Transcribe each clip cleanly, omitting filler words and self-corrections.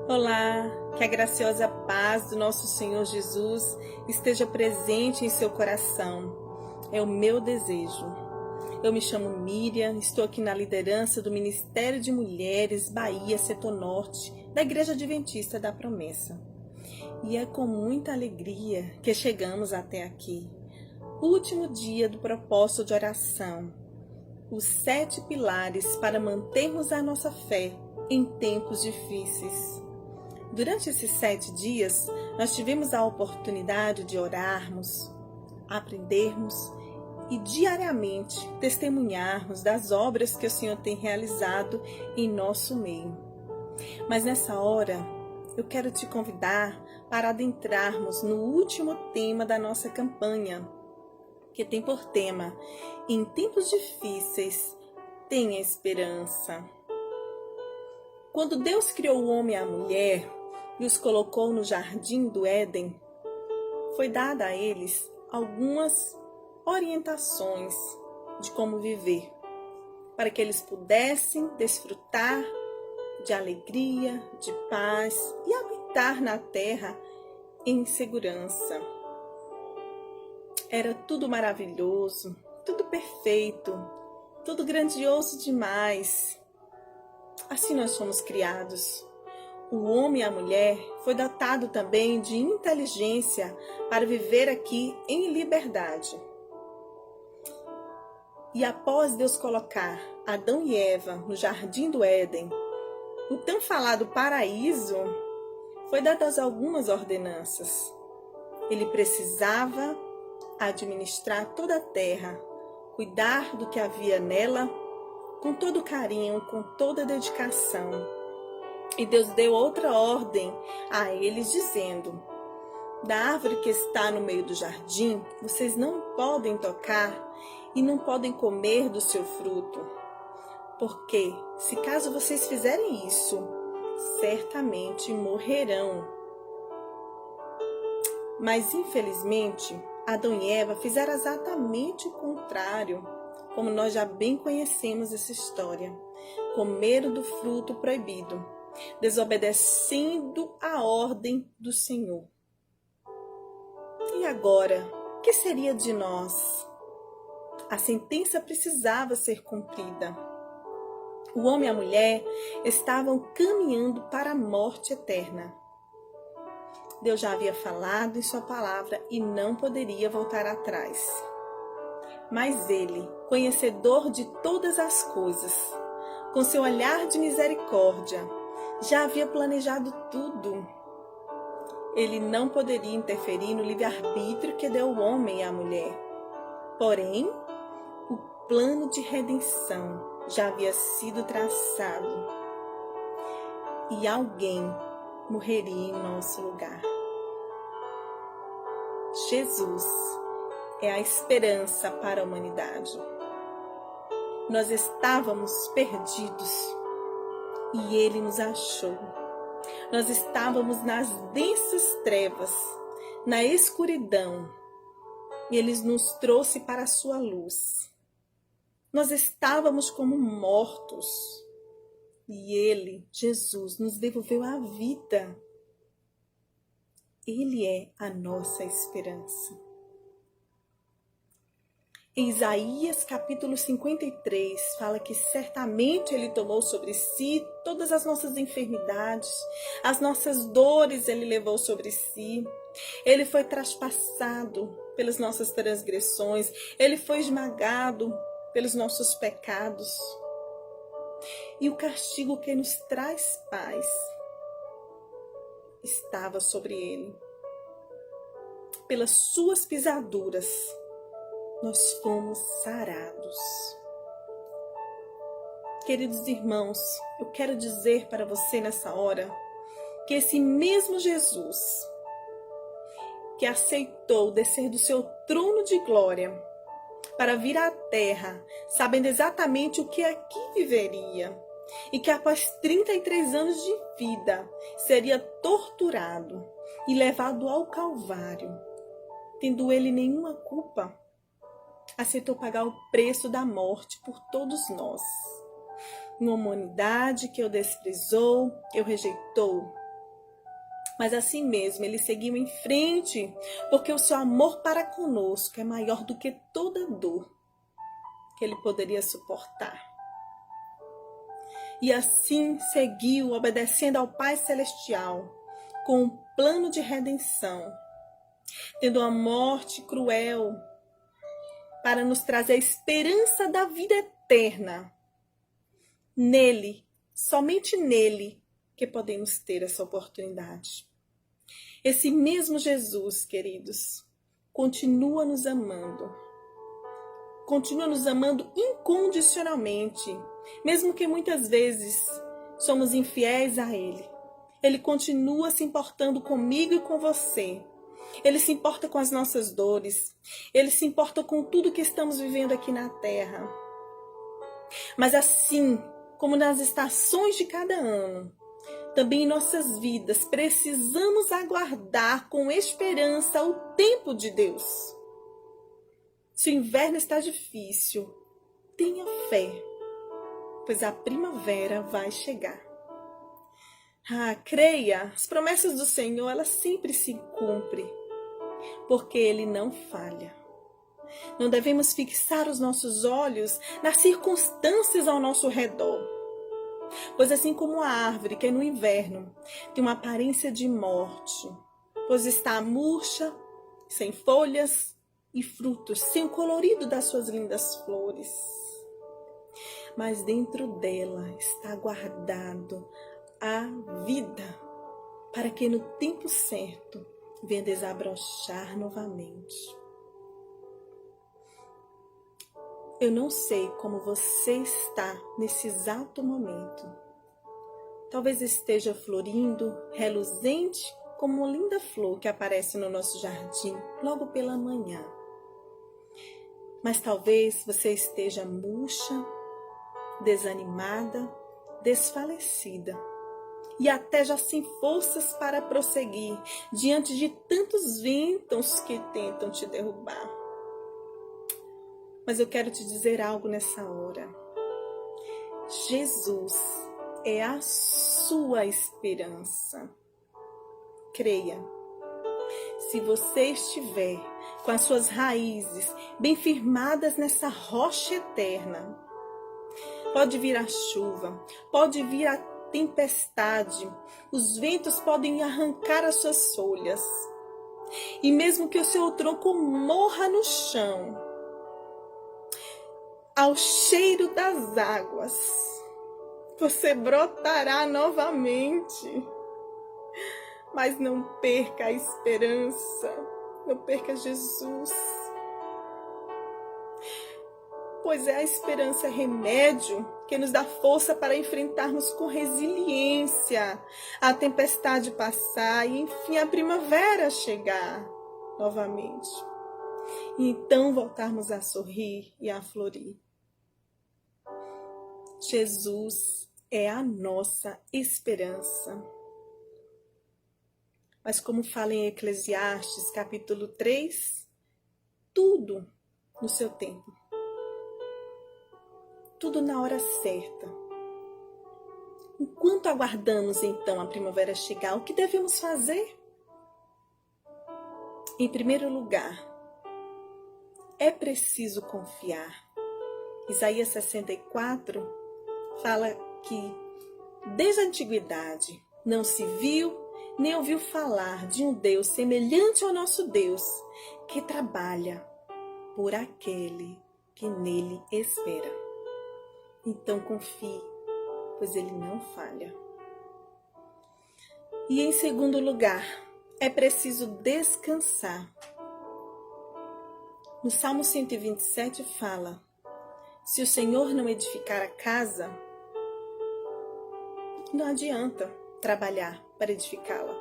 Olá, que a graciosa paz do nosso Senhor Jesus esteja presente em seu coração. É o meu desejo. Eu me chamo Miriam, estou aqui na liderança do Ministério de Mulheres Bahia Setor Norte, da Igreja Adventista da Promessa. E é com muita alegria que chegamos até aqui. Último dia do propósito de oração. Os 7 pilares para mantermos a nossa fé em tempos difíceis. Durante esses 7 dias, nós tivemos a oportunidade de orarmos, aprendermos e diariamente testemunharmos das obras que o Senhor tem realizado em nosso meio. Mas nessa hora, eu quero te convidar para adentrarmos no último tema da nossa campanha, que tem por tema: em tempos difíceis, tenha esperança. Quando Deus criou o homem e a mulher e os colocou no jardim do Éden, foi dada a eles algumas orientações de como viver, para que eles pudessem desfrutar de alegria, de paz e habitar na terra em segurança. Era tudo maravilhoso, tudo perfeito, tudo grandioso demais. Assim nós fomos criados. O homem e a mulher foi dotado também de inteligência para viver aqui em liberdade. E após Deus colocar Adão e Eva no jardim do Éden, o tão falado paraíso, foi dadas algumas ordenanças. Ele precisava administrar toda a terra, cuidar do que havia nela, com todo carinho, com toda dedicação. E Deus deu outra ordem a eles, dizendo: da árvore que está no meio do jardim, vocês não podem tocar e não podem comer do seu fruto. Porque, se caso vocês fizerem isso, certamente morrerão. Mas, infelizmente, Adão e Eva fizeram exatamente o contrário, como nós já bem conhecemos essa história. Comeram do fruto proibido, desobedecendo a ordem do Senhor. E agora, o que seria de nós? A sentença precisava ser cumprida. O homem e a mulher estavam caminhando para a morte eterna. Deus já havia falado em sua palavra e não poderia voltar atrás. Mas ele, conhecedor de todas as coisas, com seu olhar de misericórdia, já havia planejado tudo. Ele não poderia interferir no livre-arbítrio que deu ao homem e à mulher. Porém, o plano de redenção já havia sido traçado. E alguém morreria em nosso lugar. Jesus é a esperança para a humanidade. Nós estávamos perdidos e Ele nos achou. Nós estávamos nas densas trevas, na escuridão, e Ele nos trouxe para a sua luz. Nós estávamos como mortos e Ele, Jesus, nos devolveu a vida. Ele é a nossa esperança. Em Isaías capítulo 53, fala que certamente Ele tomou sobre si todas as nossas enfermidades, as nossas dores Ele levou sobre si. Ele foi traspassado pelas nossas transgressões, Ele foi esmagado pelos nossos pecados. E o castigo que nos traz paz estava sobre Ele. Pelas suas pisaduras, nós fomos sarados. Queridos irmãos, eu quero dizer para você nessa hora que esse mesmo Jesus que aceitou descer do seu trono de glória para vir à terra, sabendo exatamente o que aqui viveria, e que após 33 anos de vida seria torturado e levado ao Calvário, tendo ele nenhuma culpa, aceitou pagar o preço da morte por todos nós. Uma humanidade que o desprezou, que o rejeitou, Mas assim mesmo, ele seguiu em frente, porque o seu amor para conosco é maior do que toda dor que ele poderia suportar. E assim seguiu, obedecendo ao Pai Celestial, com um plano de redenção, tendo uma morte cruel para nos trazer a esperança da vida eterna. Nele, somente nele, que podemos ter essa oportunidade. Esse mesmo Jesus, queridos, continua nos amando incondicionalmente, mesmo que muitas vezes somos infiéis a Ele. Ele continua se importando comigo e com você. Ele se importa com as nossas dores. Ele se importa com tudo que estamos vivendo aqui na terra. Mas assim como nas estações de cada ano, também em nossas vidas precisamos aguardar com esperança o tempo de Deus. Se o inverno está difícil, tenha fé, pois a primavera vai chegar. Creia, as promessas do Senhor, elas sempre se cumprem, porque Ele não falha. Não devemos fixar os nossos olhos nas circunstâncias ao nosso redor, pois assim como a árvore que no inverno tem uma aparência de morte, pois está murcha, sem folhas e frutos, sem o colorido das suas lindas flores, mas dentro dela está guardado a vida, para que no tempo certo venha desabrochar novamente. Eu não sei como você está nesse exato momento. Talvez esteja florindo, reluzente, como uma linda flor que aparece no nosso jardim logo pela manhã. Mas talvez você esteja murcha, desanimada, desfalecida e até já sem forças para prosseguir diante de tantos ventos que tentam te derrubar. Mas eu quero te dizer algo nessa hora. Jesus é a sua esperança. Creia. Se você estiver com as suas raízes bem firmadas nessa rocha eterna, pode vir a chuva, pode vir a tempestade, os ventos podem arrancar as suas folhas, e mesmo que o seu tronco morra no chão, ao cheiro das águas, você brotará novamente. Mas não perca a esperança, não perca Jesus. Pois é a esperança remédio que nos dá força para enfrentarmos com resiliência a tempestade passar e enfim a primavera chegar novamente. E então voltarmos a sorrir e a florir. Jesus é a nossa esperança. Mas como fala em Eclesiastes, capítulo 3, tudo no seu tempo. Tudo na hora certa. Enquanto aguardamos então a primavera chegar, o que devemos fazer? Em primeiro lugar, é preciso confiar. Isaías 64 fala que desde a antiguidade não se viu nem ouviu falar de um Deus semelhante ao nosso Deus, que trabalha por aquele que nele espera. Então confie, pois ele não falha. E em segundo lugar, é preciso descansar. No Salmo 127 fala: se o Senhor não edificar a casa, não adianta trabalhar para edificá-la.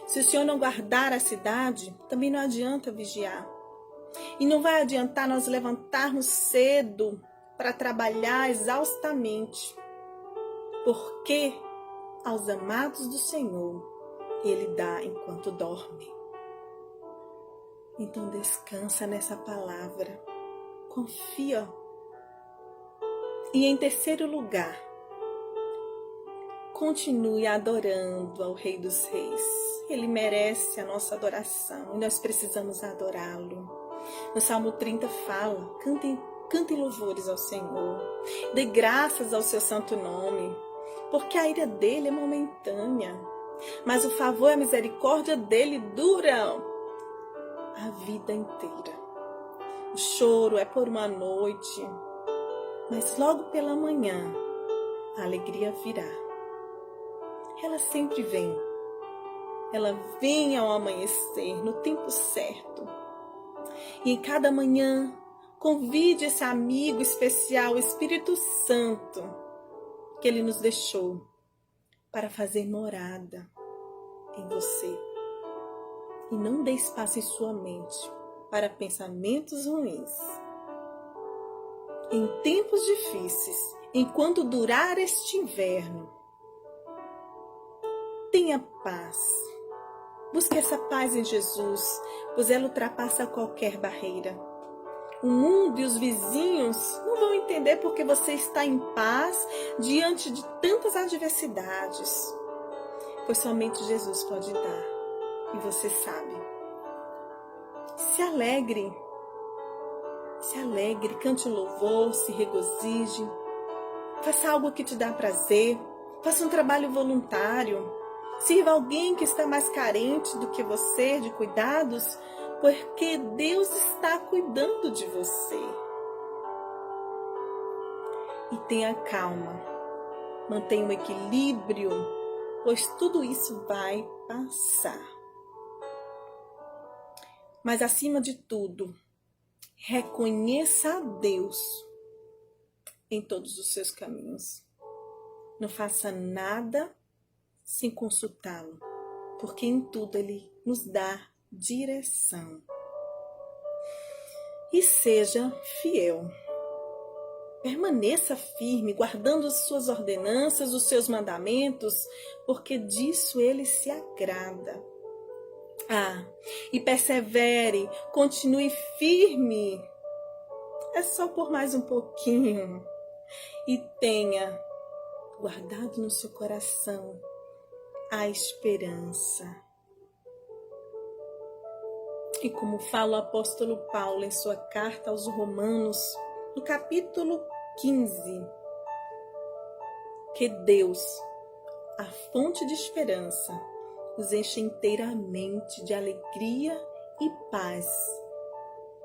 Se o Senhor não guardar a cidade, também não adianta vigiar. E não vai adiantar nós levantarmos cedo para trabalhar exaustamente, porque aos amados do Senhor Ele dá enquanto dorme. Então descansa nessa palavra, confia. E em terceiro lugar, Continue adorando ao Rei dos Reis. Ele merece a nossa adoração e nós precisamos adorá-lo. No Salmo 30 fala: cantem louvores ao Senhor, dê graças ao seu santo nome, porque a ira dele é momentânea, mas o favor e a misericórdia dele duram a vida inteira. O choro é por uma noite, mas logo pela manhã a alegria virá. Ela sempre vem. Ela vem ao amanhecer, no tempo certo. E em cada manhã, convide esse amigo especial, o Espírito Santo, que Ele nos deixou, para fazer morada em você. E não dê espaço em sua mente para pensamentos ruins. Em tempos difíceis, enquanto durar este inverno, tenha paz. Busque essa paz em Jesus, pois ela ultrapassa qualquer barreira. O mundo e os vizinhos não vão entender porque você está em paz diante de tantas adversidades, pois somente Jesus pode dar, e você sabe. Se alegre, cante um louvor, se regozije, faça algo que te dá prazer, faça um trabalho voluntário, sirva alguém que está mais carente do que você de cuidados, porque Deus está cuidando de você. E tenha calma, mantenha um equilíbrio, pois tudo isso vai passar. Mas acima de tudo, reconheça a Deus em todos os seus caminhos. Não faça nada sem consultá-lo, porque em tudo Ele nos dá direção. E seja fiel. Permaneça firme, guardando as suas ordenanças, os seus mandamentos, porque disso Ele se agrada. E persevere, continue firme. É só por mais um pouquinho. E tenha guardado no seu coração a esperança. E como fala o apóstolo Paulo em sua carta aos Romanos, no capítulo 15, que Deus, a fonte de esperança, os enche inteiramente de alegria e paz,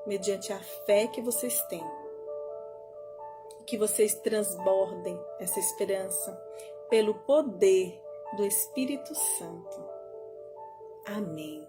mediante a fé que vocês têm. Que vocês transbordem essa esperança pelo poder do Espírito Santo. Amém.